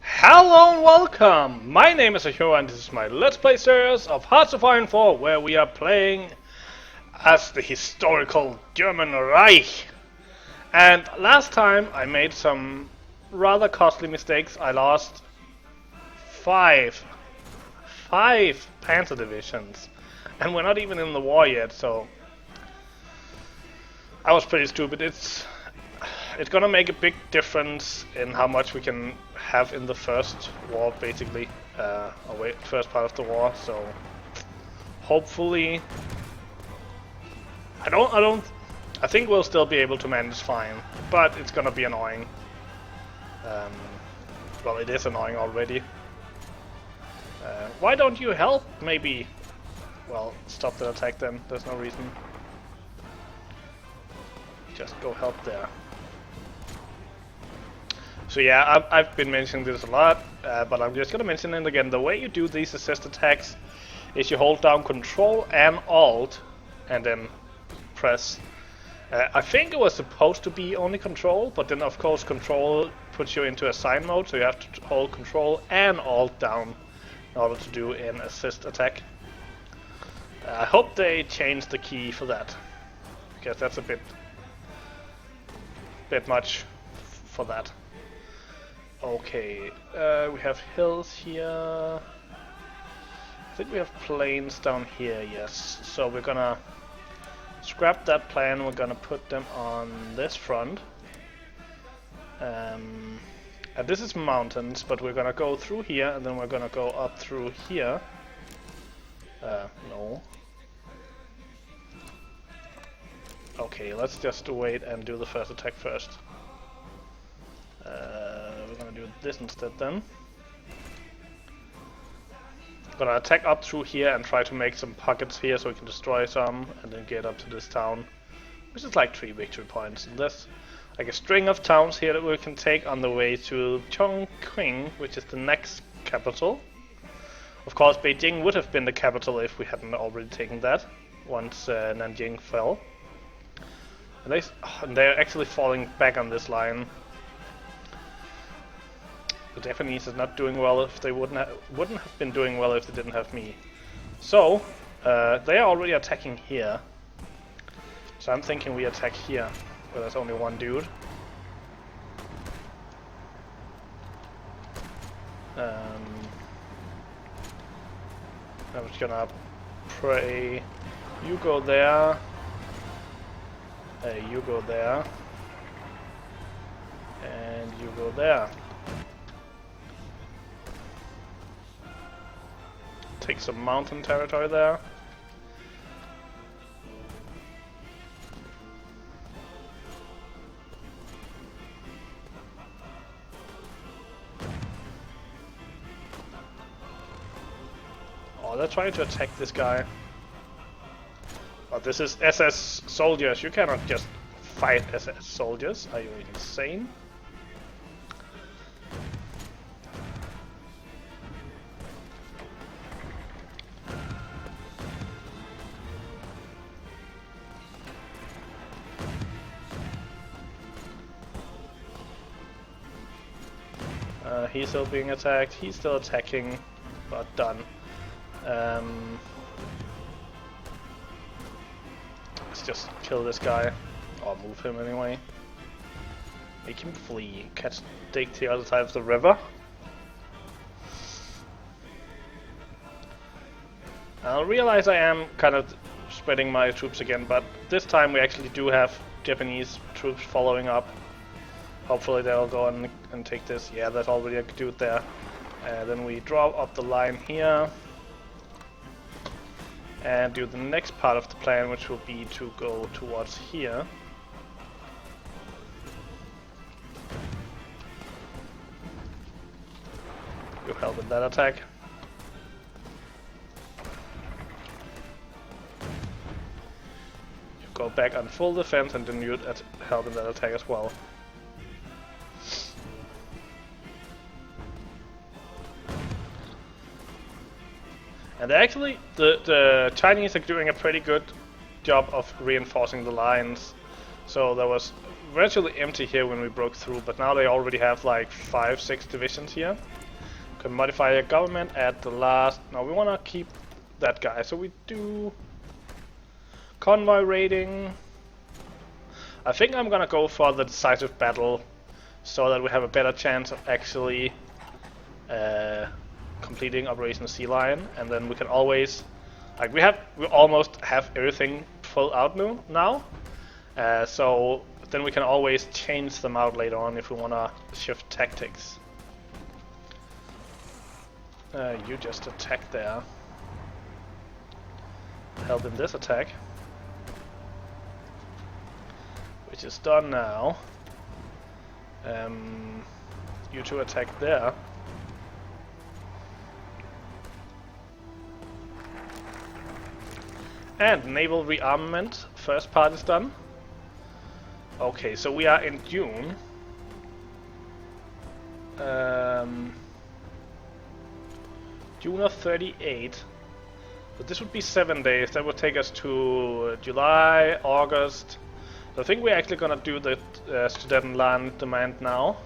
Hello and welcome! My name is HOI4 and this is my Let's Play series of HOI4 where we are playing as the historical German Reich. And last time I made some rather costly mistakes. I lost five panzer divisions. And we're not even in the war yet, so I was pretty stupid. It's gonna make a big difference in how much we can have in the first war, basically, first part of the war. So hopefully, I think we'll still be able to manage fine, but it's gonna be annoying. Well, it is annoying already. Why don't you help? Maybe. Well, stop the attack then. There's no reason. Just go help there. So yeah, I've been mentioning this a lot, but I'm just gonna mention it again. The way you do these assist attacks is you hold down Control and Alt, and then press. I think it was supposed to be only Control, but then of course Control puts you into assign mode, so you have to hold Control and Alt down in order to do an assist attack. I hope they changed the key for that, because that's a bit much for that. Okay, we have hills here. I think we have plains down here, yes. So we're gonna scrap that plan, we're gonna put them on this front. And this is mountains, but we're gonna go through here and then we're gonna go up through here. No. Okay, let's just wait and do the first attack first. We're gonna do this instead then. Gonna attack up through here and try to make some pockets here so we can destroy some and then get up to this town, which is like 3 victory points. And there's like a string of towns here that we can take on the way to Chongqing, which is the next capital. Of course, Beijing would have been the capital if we hadn't already taken that once Nanjing fell. And they're actually falling back on this line. The Japanese is not doing well if they wouldn't have been doing well if they didn't have me. So they are already attacking here. So I'm thinking we attack here, where there's only one dude. I'm just gonna pray. You go there. You go there. And you go there. Take some mountain territory there. Oh, they're trying to attack this guy. But this is SS soldiers. You cannot just fight SS soldiers. Are you insane? He's still being attacked, he's still attacking, but done. Let's just kill this guy, or move him anyway. Make him flee, take the other side of the river. I realize I am kind of spreading my troops again, but this time we actually do have Japanese troops following up. Hopefully they'll go and take this. Yeah, there's already a dude there. Then we draw up the line here. And do the next part of the plan, which will be to go towards here. You help in that attack. You go back on full defense and then you help in that attack as well. And actually, the Chinese are doing a pretty good job of reinforcing the lines. So there was virtually empty here when we broke through, but now they already have like 5-6 divisions here. Can modify a government at the last. No, we want to keep that guy, so we do convoy raiding. I think I'm gonna go for the decisive battle, so that we have a better chance of actually completing Operation Sea Lion, and then we can always, like, we almost have everything full out now. So then we can always change them out later on if we wanna shift tactics. You just attack there. Help in this attack. Which is done now. You two attack there. And naval rearmament, first part is done. Okay, so we are in June. June of 38. But this would be 7 days. That would take us to July, August. So I think we're actually gonna do the Sudetenland demand now.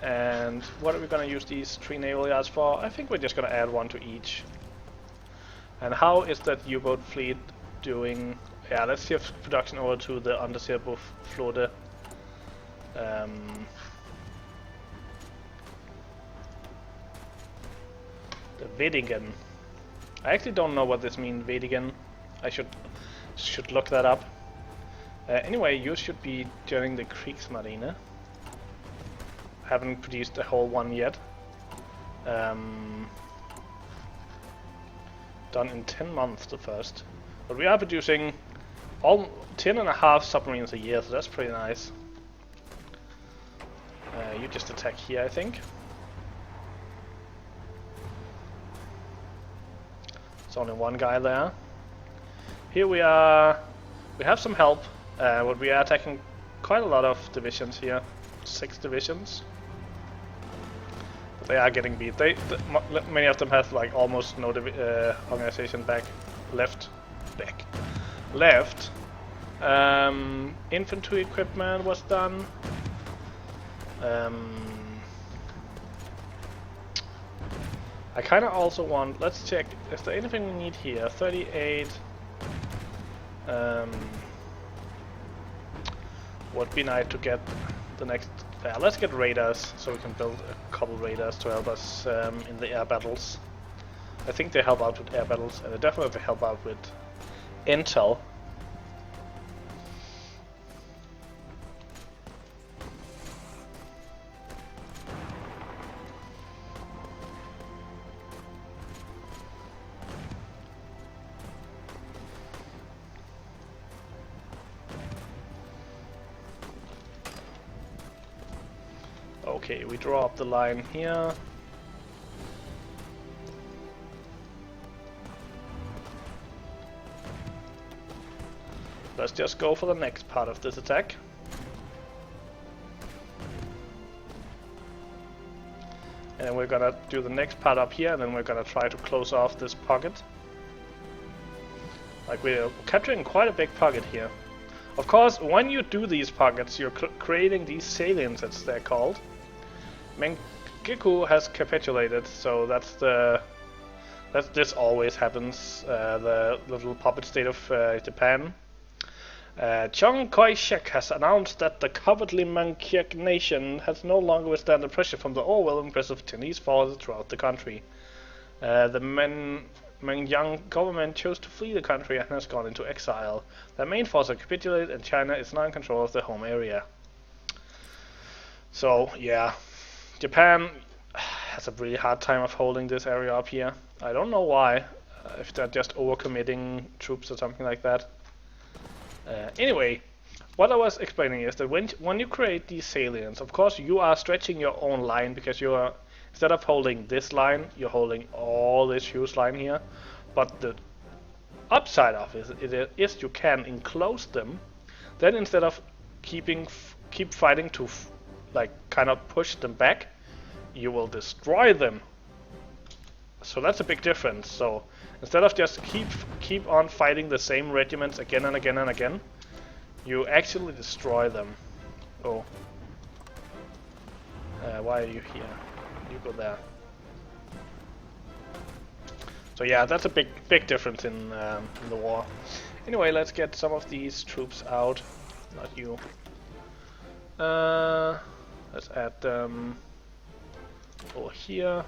And what are we gonna use these 3 naval yards for? I think we're just gonna add 1 to each. And how is that U-boat fleet doing? Yeah, let's shift production over to the Unterseebootsflotte. The Vedigen. I actually don't know what this means, Vedigen. I should look that up. Anyway, you should be joining the Kriegsmarine. Haven't produced a whole one yet. Done in 10 months the first. But we are producing 10.5 submarines a year, so that's pretty nice. You just attack here, I think. There's only one guy there. Here we are. We have some help, but we are attacking quite a lot of divisions here. 6 divisions. But they are getting beat. Many of them have like almost no organization left. Infantry equipment was done. I kind of also want. Let's check. Is there anything we need here? 38. Would be nice to get the next. Let's get radars, so we can build a couple radars to help us in the air battles. I think they help out with air battles, and they definitely help out with intel. Okay, we draw up the line here. Let's just go for the next part of this attack. And then we're gonna do the next part up here, and then we're gonna try to close off this pocket. Like, we're capturing quite a big pocket here. Of course, when you do these pockets, you're creating these salients, as they're called. Mengiku has capitulated, so this always happens. The little puppet state of Japan. Chiang Kai-shek has announced that the cowardly Manchukuo nation has no longer withstand the pressure from the overwhelming press of Chinese forces throughout the country. The Mengyang government chose to flee the country and has gone into exile. Their main forces capitulated, and China is now in control of their home area. So yeah. Japan has a really hard time of holding this area up here. I don't know why, if they're just overcommitting troops or something like that. Anyway, what I was explaining is that when you create these salients, of course you are stretching your own line, because you are, instead of holding this line, you're holding all this huge line here. But the upside of it is you can enclose them. Then instead of keep fighting to like kind of push them back, you will destroy them. So that's a big difference. So instead of just keep on fighting the same regiments again and again and again, you actually destroy them. Oh. Why are you here? You go there. So yeah, that's a big difference in the war. Anyway, let's get some of these troops out. Not you. Let's add them over here.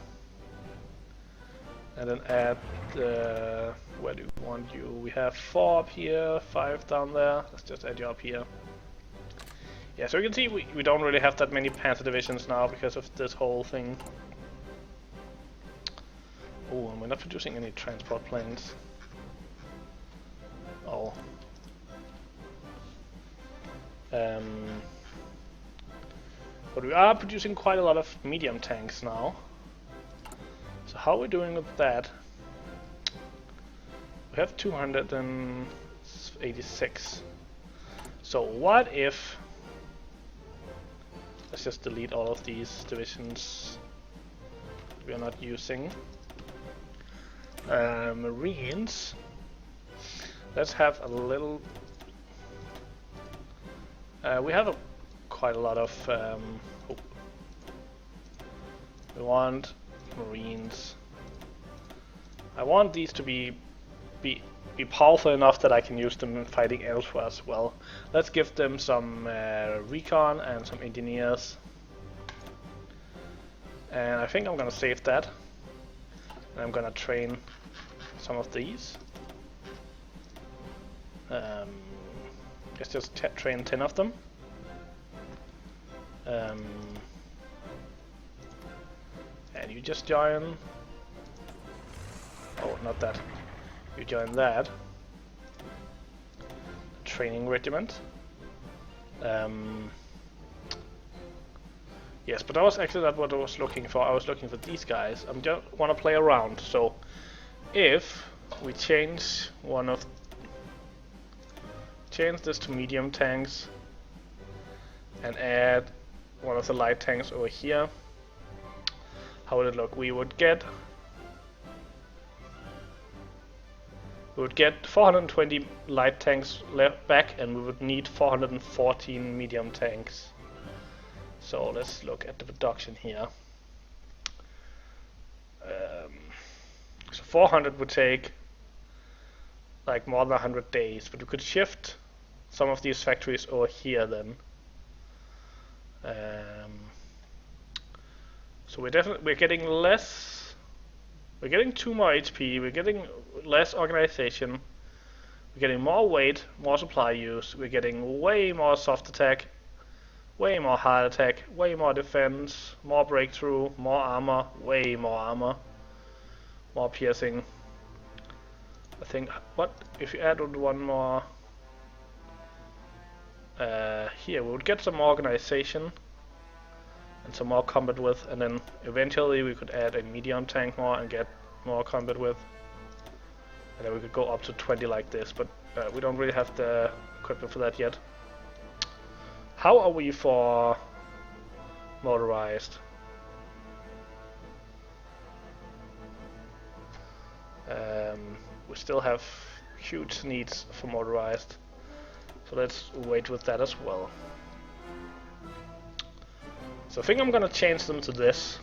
And then add, where do we want you? We have 4 up here, 5 down there. Let's just add you up here. Yeah, so you can see we don't really have that many panzer divisions now because of this whole thing. Oh, and we're not producing any transport planes. Oh. But we are producing quite a lot of medium tanks now. So how are we doing with that? We have 286. So what if... Let's just delete all of these divisions we are not using. Marines. Let's have a little... we have quite a lot of... we want Marines. I want these to be powerful enough that I can use them in fighting elsewhere as well. Let's give them some recon and some engineers. And I think I'm gonna save that. And I'm gonna train some of these. Let's just train 10 of them. And you just join... Oh, not that. You join that. Training regiment. Yes, but that was actually not what I was looking for. I was looking for these guys. I just want to play around. So, if we change this to medium tanks and add one of the light tanks over here, how would it look? We would get 420 light tanks left back, and we would need 414 medium tanks. So let's look at the production here. So 400 would take like more than 100 days, but we could shift some of these factories over here then. So we're getting less. We're getting 2 more HP. We're getting less organization. We're getting more weight, more supply use. We're getting way more soft attack, way more hard attack, way more defense, more breakthrough, more armor, way more armor, more piercing. I think, what if you added one more here, we would get some more organization and some more combat width, and then eventually we could add a medium tank more and get more combat width, and then we could go up to 20 like this, but we don't really have the equipment for that yet. How are we for motorized? We still have huge needs for motorized, so let's wait with that as well. So I think I'm gonna change them to this.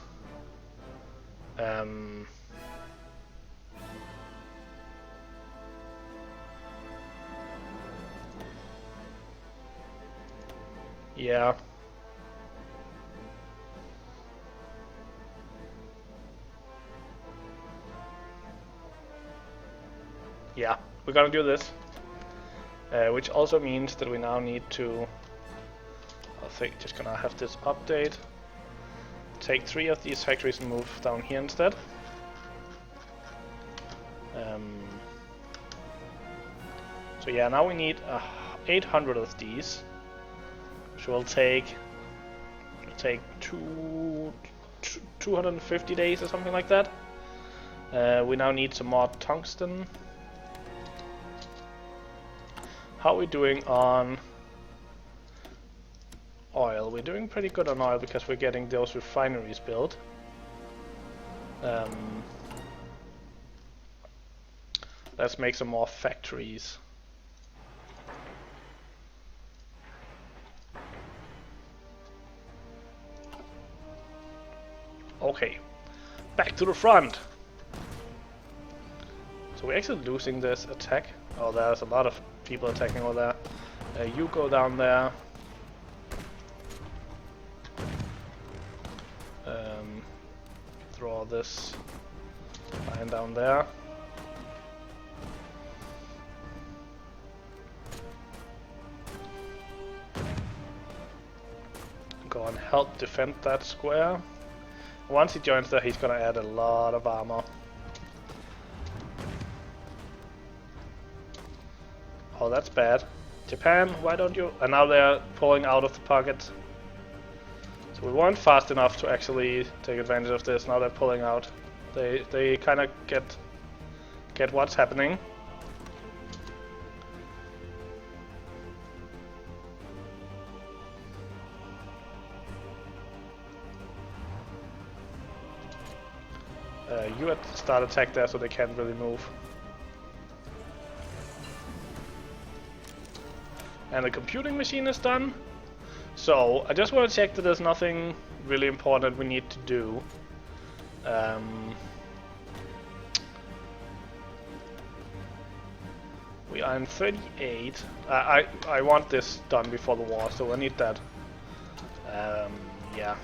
Yeah. Yeah, we're gonna do this. Which also means that we now need to, I think, just gonna have this update. Take 3 of these factories and move down here instead. So yeah, now we need 800 of these, which will take 250 days or something like that. We now need some more tungsten. How are we doing on oil? We're doing pretty good on oil because we're getting those refineries built. Let's make some more factories. Okay, back to the front. So we're actually losing this attack. Oh, there's a lot of people attacking over there. You go down there. Draw this line down there. Go and help defend that square. Once he joins there, he's gonna add a lot of armor. Oh, that's bad. Japan, why don't you? And now they're pulling out of the pocket. So we weren't fast enough to actually take advantage of this. Now they're pulling out. They kind of get what's happening. You start attack there, so they can't really move. And the computing machine is done. So I just want to check that there's nothing really important we need to do. We are in 38. I want this done before the war, so I need that. Yeah.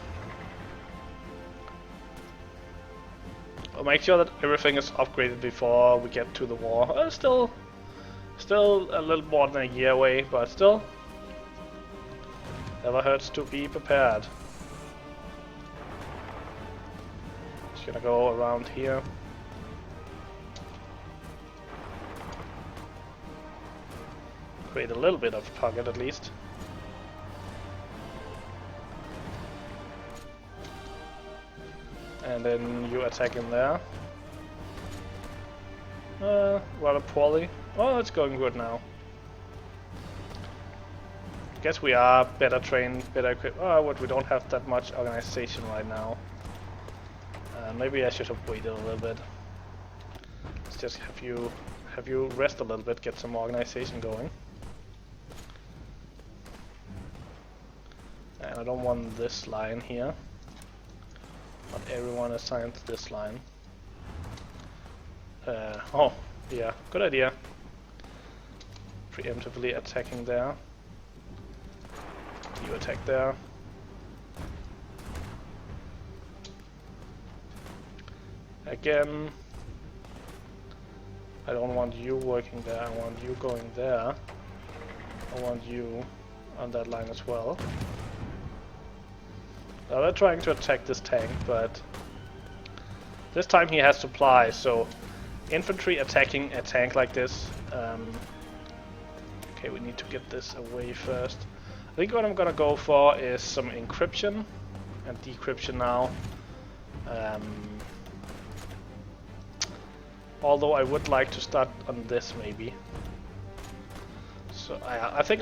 I'll make sure that everything is upgraded before we get to the war. Still a little more than a year away, but still. Never hurts to be prepared. Just gonna go around here. Create a little bit of pocket at least. And then you attack in there. Rather poorly. Oh, it's going good now. Guess we are better trained, better equipped. Oh, but we don't have that much organization right now. Maybe I should have waited a little bit. Let's just have you rest a little bit, get some organization going. And I don't want this line here. Not everyone assigned to this line. Oh, yeah, good idea. Preemptively attacking there. You attack there. Again. I don't want you working there, I want you going there. I want you on that line as well. Now they're trying to attack this tank, but this time he has supply, so infantry attacking a tank like this. Okay, we need to get this away first. I think what I'm gonna go for is some encryption and decryption now. Although I would like to start on this maybe. So I think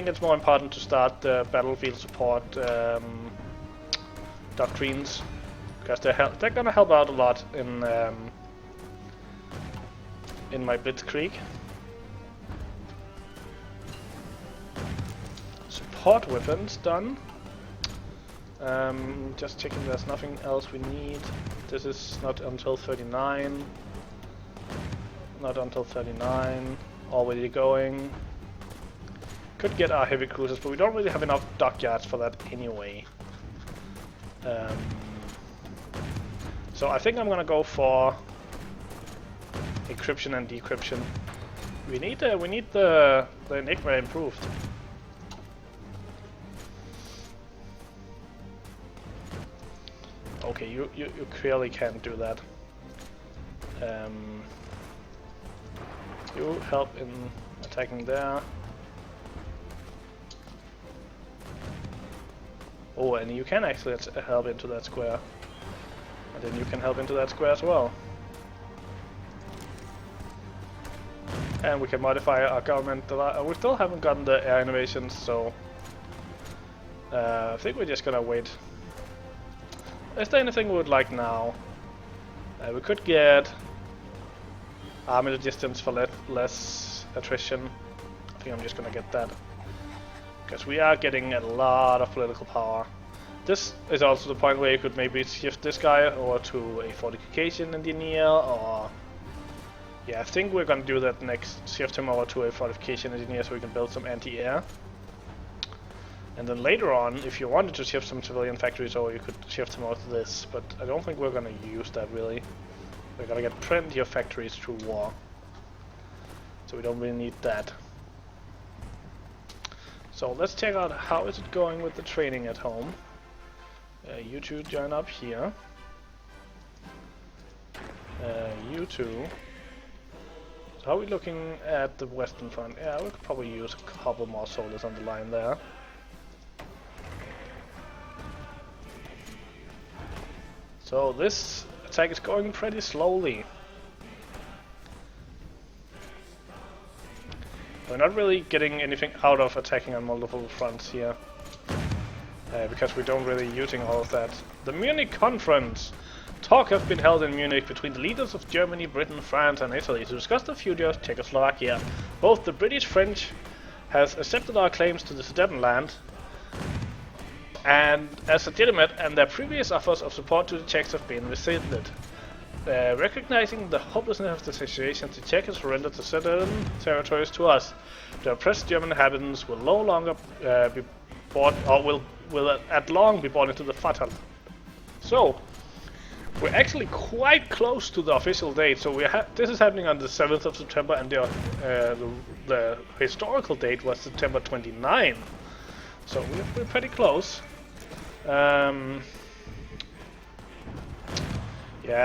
it's more important to start the battlefield support doctrines, because they're gonna help out a lot in my blitzkrieg. Support weapons done. Just checking there's nothing else we need. This is not until 39. Not until 39. Already going. Could get our heavy cruisers, but we don't really have enough dockyards for that anyway. So I think I'm gonna go for encryption and decryption. We need the Enigma improved. Okay, you clearly can't do that. You help in attacking there. Oh, and you can actually help into that square. And then you can help into that square as well. And we can modify our government. We still haven't gotten the air innovations, so I think we're just gonna wait. Is there anything we would like now? We could get army resistance for less attrition. I think I'm just gonna get that. Because we are getting a lot of political power. This is also the point where you could maybe shift this guy over to a fortification engineer, or yeah, I think we're gonna do that next. Shift him over to a fortification engineer so we can build some anti-air. And then later on, if you wanted to shift some civilian factories over, you could shift them over to this. But I don't think we're gonna use that really. We're gonna get plenty of factories through war, so we don't really need that. So let's check out how is it going with the training at home. You two join up here. You two. So how are we looking at the Western Front? Yeah, we could probably use a couple more soldiers on the line there. So this attack is going pretty slowly. We're not really getting anything out of attacking on multiple fronts here. Because we don't really using all of that. The Munich Conference! Talk has been held in Munich between the leaders of Germany, Britain, France and Italy to discuss the future of Czechoslovakia. Both the British French has accepted our claims to the Sudetenland and as legitimate, and their previous offers of support to the Czechs have been rescinded. Recognizing the hopelessness of the situation, the Czechs surrendered the Sudeten territories to us. The oppressed German inhabitants will no longer be brought, or will at long be brought into the Vaterland. So, we're actually quite close to the official date. So this is happening on the 7th of September, and the historical date was September 29. So we're pretty close. Yeah,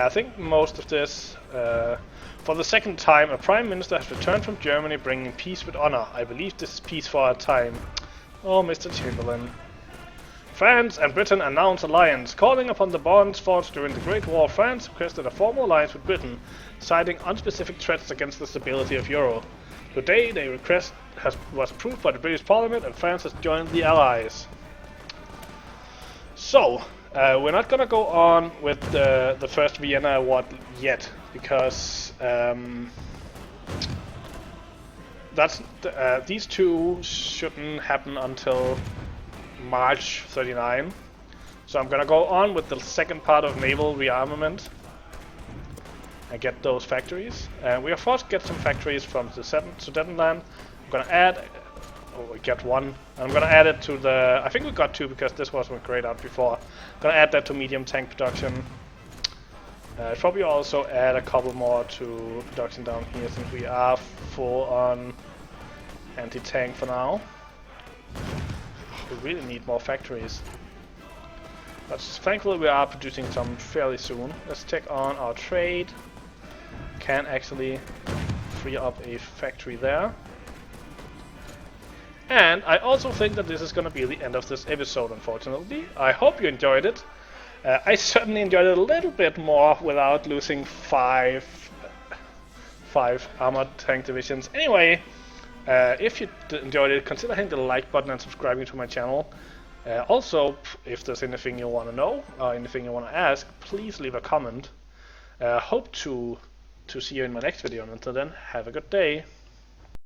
I think most of this. For the second time, a prime minister has returned from Germany, bringing peace with honor. I believe this is peace for our time. Oh, Mr. Chamberlain. France and Britain announce alliance. Calling upon the bonds forged during the Great War, France requested a formal alliance with Britain, citing unspecific threats against the stability of Euro. Today, their request was approved by the British Parliament, and France has joined the Allies. So, we're not gonna go on with the first Vienna Award yet, because these two shouldn't happen until March 39. So I'm gonna go on with the second part of naval rearmament and get those factories. We are forced to get some factories from the Sudetenland. I'm gonna add. Oh, we get one. I'm gonna add it to the. I think we got two because this wasn't grayed out before. I'm gonna add that to medium tank production. Probably also add a couple more to production down here since we are full on anti-tank for now. We really need more factories. But thankfully we are producing some fairly soon. Let's check on our trade. Can actually free up a factory there. And I also think that this is going to be the end of this episode, unfortunately. I hope you enjoyed it. I certainly enjoyed it a little bit more without losing five armored tank divisions. Anyway, if you enjoyed it, consider hitting the like button and subscribing to my channel. Also, if there's anything you want to know or anything you want to ask, please leave a comment. Hope to see you in my next video, and until then, have a good day.